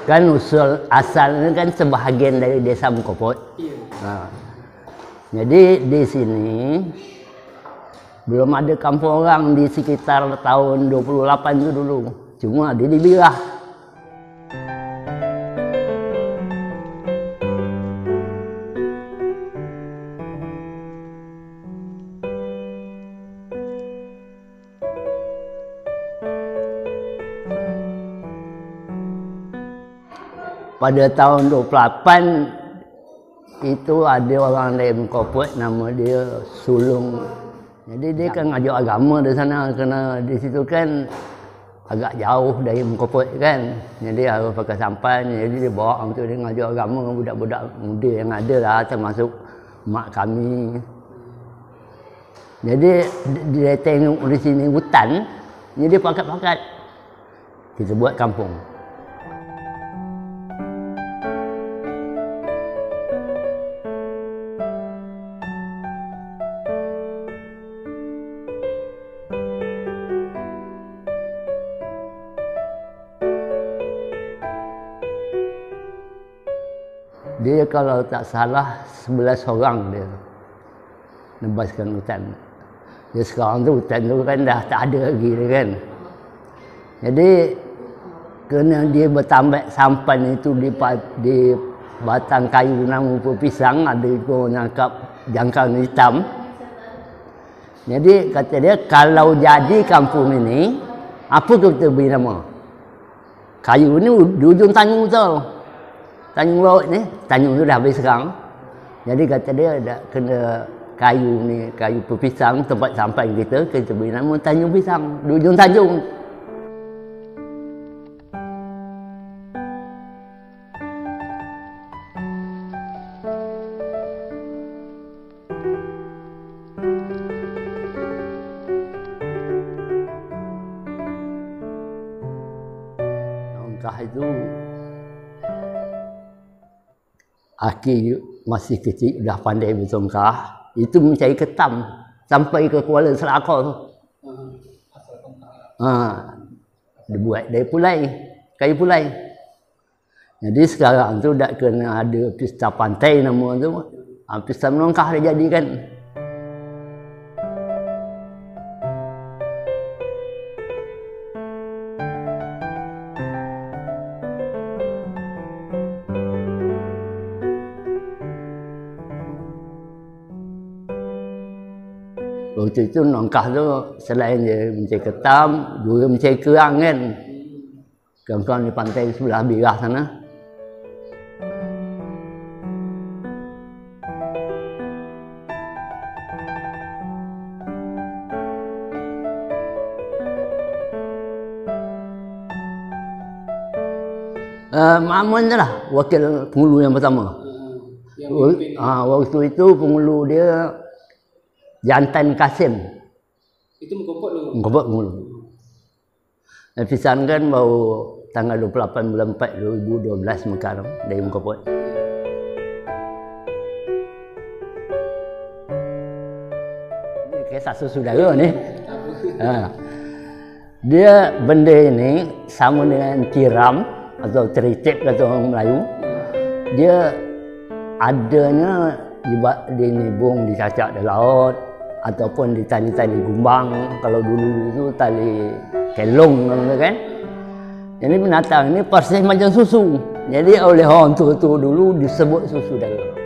Kan usul asalnya kan sebahagian dari desa Mengkopot. Nah, jadi di sini belum ada kampung orang di sekitar tahun 28 itu dulu. Cuma dia dibilah. Pada tahun 28 itu ada orang dari Mengkopot nama dia Sulung. Jadi dia kan ngajar agama di sana, kerana di situ kan agak jauh dari Mengkopot kan. Jadi harus pakai sampan. Jadi dia bawa untuk dia ngajar agama budak-budak muda yang ada lah, termasuk mak kami. Jadi dia tengok di sini hutan, jadi pakat-pakat kita buat kampung. Dia kalau tak salah 11 orang dia nebaskan hutan. Dia sekarang tu hutan tu kan dah tak ada lagi kan. Jadi kerana dia bertambak sampan itu di batang kayu nama pisang, ada ikut nangkap jangkang hitam. Jadi kata dia kalau jadi kampung ini apa kita beri nama? Kayu ni di ujung tanjung tau. Tanjung laut ni, tanjung tu dah habis sekarang. Jadi kata dia ada kena kayu ni, kayu pepisang tempat sampai kita beri nama Tanjung Pisang di ujung tanjung. Nongkah itu Aki masih kecil, dah pandai bertongkah. Itu mencari ketam sampai ke Kuala Selakor tu. Dia buat dari pulai, kayu pulai. Jadi sekarang tu dah kena ada pesta pantai nama tu. Pesta menongkah dia jadikan. Waktu itu nongkah tu selain dia mencari ketam, juga mencari kerang kan. Kerang-kerang di pantai sebelah Birah sana. Mak Mun tu lah wakil pengulu yang pertama. Waktu itu pengulu dia Jantan Kasim. Itu Mengkopot dulu? Mengkopot mulu. Pisang kan baru tanggal 28 bulan 4 2012 mekar dari Mengkopot. Ini kisah saudara ni. Dia benda ini sama dengan tiram atau tericip kata orang Melayu. Dia adanya di nibung, dicacak di laut ataupun di tali-tali gumbang. Kalau dulu itu tali kelong kan. Jadi binatang ini persis macam susu. Jadi oleh orang tua-tua dulu disebut susu dara.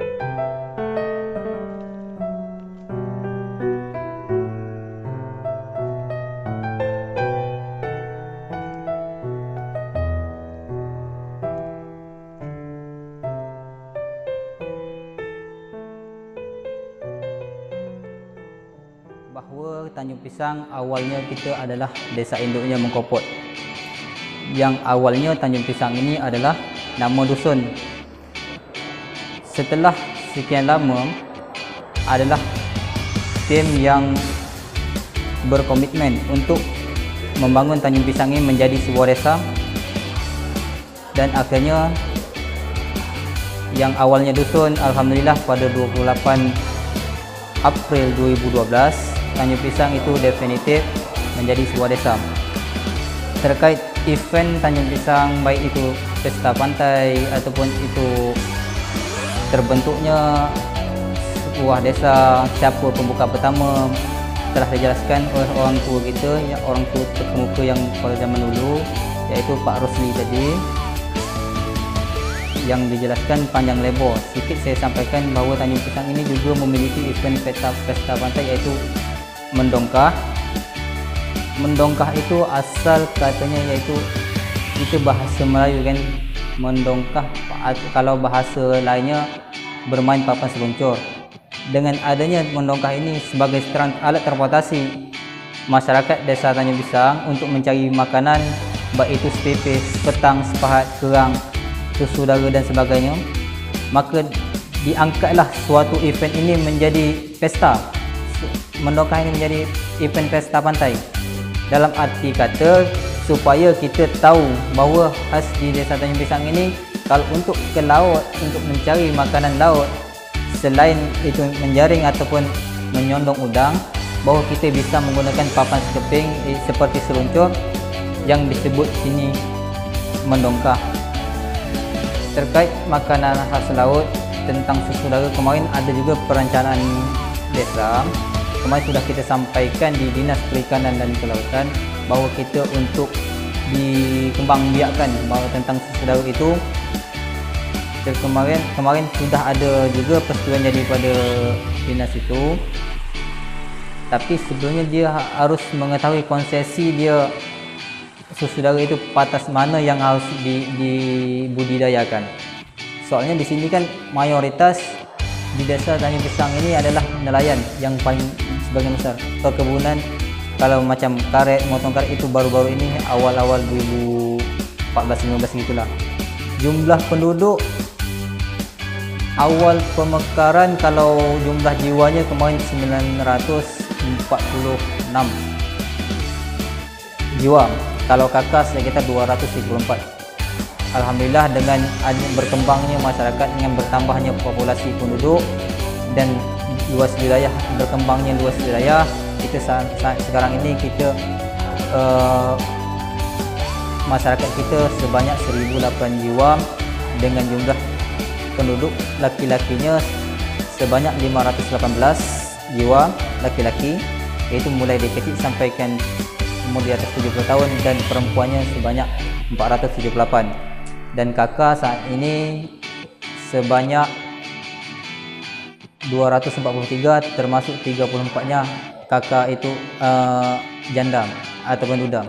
Bahawa Tanjung Pisang awalnya kita adalah desa induknya Mengkopot. Yang awalnya Tanjung Pisang ini adalah nama dusun. Setelah sekian lama adalah tim yang berkomitmen untuk membangun Tanjung Pisang ini menjadi sebuah desa, dan akhirnya yang awalnya dusun, alhamdulillah pada 28 April 2012 Tanjung Pisang itu definitif menjadi sebuah desa. Terkait event Tanjung Pisang, baik itu pesta pantai ataupun itu terbentuknya sebuah desa, siapa pembuka pertama telah dijelaskan oleh orang tua kita, yang orang tua terkemuka yang pada zaman dulu, iaitu Pak Rosli tadi, yang dijelaskan panjang lebar. Sedikit saya sampaikan bahawa Tanjung Pisang ini juga memiliki event pesta pantai, iaitu mendongkah. Mendongkah itu asal katanya iaitu itu bahasa Melayu kan, mendongkah. Kalau bahasa lainnya bermain papan seluncur. Dengan adanya mendongkah ini sebagai alat transportasi masyarakat desa Tanjung Pisang untuk mencari makanan, baik itu sepepes, petang, sepahat, kerang, susu dara dan sebagainya, maka diangkatlah suatu event ini menjadi pesta. Mendongkah ini menjadi event pesta pantai, dalam arti kata supaya kita tahu bahawa khas di desa Tanjung Pisang ini, kalau untuk ke laut, untuk mencari makanan laut, selain itu menjaring ataupun menyondong udang, bahawa kita bisa menggunakan papan sekeping seperti seluncur yang disebut sini mendongkah. Terkait makanan khas laut tentang susu dara, kemarin ada juga perencanaan desa. Kemarin sudah kita sampaikan di Dinas Perikanan dan Kelautan bahawa kita untuk dikembangbiakkan bahawa tentang susu dara itu. Dan kemarin sudah ada juga persetujuan daripada dinas itu. Tapi sebelumnya dia harus mengetahui konsesi dia susu dara itu batas mana yang harus dibudidayakan. Soalnya di sini kan mayoritas di desa Tanjung Pisang ini adalah nelayan yang paling sebagian besar. Perkebunan, kalau macam karet, motong karet itu baru-baru ini awal-awal 2014-15 gitulah. Jumlah penduduk awal pemekaran, kalau jumlah jiwanya kemarin 946 jiwa. Kalau kakas sekitar 234. Alhamdulillah, dengan berkembangnya masyarakat, dengan bertambahnya populasi penduduk dan luas wilayah, berkembangnya luas wilayah, kita sekarang ini kita masyarakat kita sebanyak 1008 jiwa dengan jumlah penduduk laki-lakinya sebanyak 518 jiwa laki-laki, iaitu mulai dari kecil sampai kan umur di atas 70 tahun, dan perempuannya sebanyak 478. Dan kakak saat ini sebanyak 243, termasuk 34-nya kakak itu janda ataupun duda.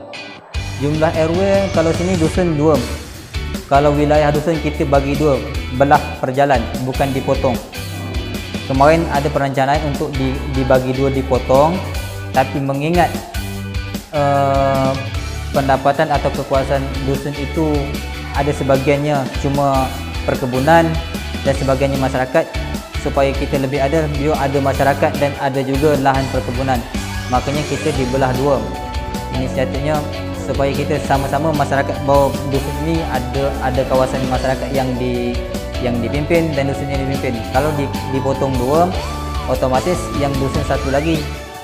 Jumlah RW kalau sini dusun 2. Kalau wilayah dusun kita bagi 2, belah perjalan, bukan dipotong. Kemarin ada perencanaan untuk dibagi 2 dipotong, tapi mengingat pendapatan atau kekuasaan dusun itu ada sebagiannya cuma perkebunan dan sebagiannya masyarakat, supaya kita lebih ada, dia ada masyarakat dan ada juga lahan perkebunan, makanya kita dibelah 2. Inisiatifnya supaya kita sama-sama masyarakat bahawa dusun ini ada kawasan masyarakat yang dipimpin dan dusun yang dipimpin. Kalau dipotong 2, otomatis yang dusun satu lagi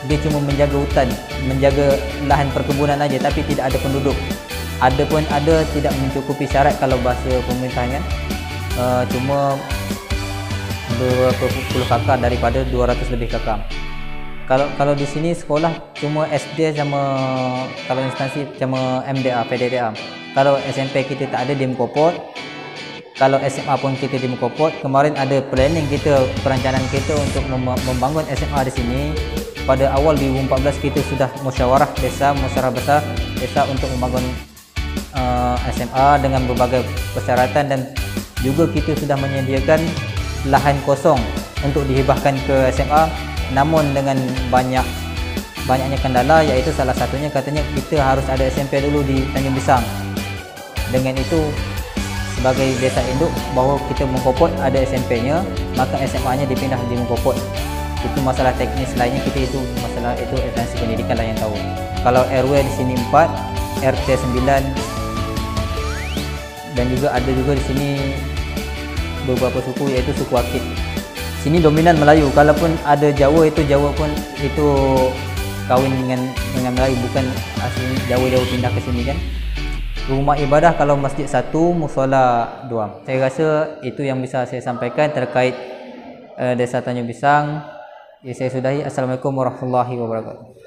dia cuma menjaga hutan, menjaga lahan perkebunan aja, tapi tidak ada penduduk. Ada pun ada, tidak mencukupi syarat kalau bahasa pemerintahan kan. Cuma 20 kakak daripada 200 lebih kakak. Kalau di sini sekolah cuma SD sama kalau instansi cuma MDA, PDDA. Kalau SMP kita tak ada di Mekopot. Kalau SMA pun kita di Mekopot. Kemarin ada planning kita, perencanaan kita untuk membangun SMA di sini. Pada awal 2014 kita sudah musyawarah desa, musyawarah besar desa untuk membangun SMA dengan berbagai persyaratan, dan juga kita sudah menyediakan lahan kosong untuk dihibahkan ke SMA, namun dengan banyaknya kendala, iaitu salah satunya katanya kita harus ada SMP dulu di Tanjung Pisang. Dengan itu sebagai desa induk bahawa kita Mekopot ada SMP-nya, maka SMA-nya dipindah di Mekopot. Itu masalah teknis lainnya, kita itu masalah itu instansi pendidikan lah yang tahu. Kalau RW di sini 4, RT 9, dan juga ada juga di sini beberapa suku, yaitu suku Akit. Sini dominan Melayu. Kalaupun ada Jawa, itu Jawa pun itu kawin dengan Melayu, bukan asli Jawa pindah ke sini kan. Rumah ibadah kalau masjid satu, musola dua. Saya rasa itu yang bisa saya sampaikan terkait Desa Tanjung Pisang. Saya sudahi. Assalamualaikum warahmatullahi wabarakatuh.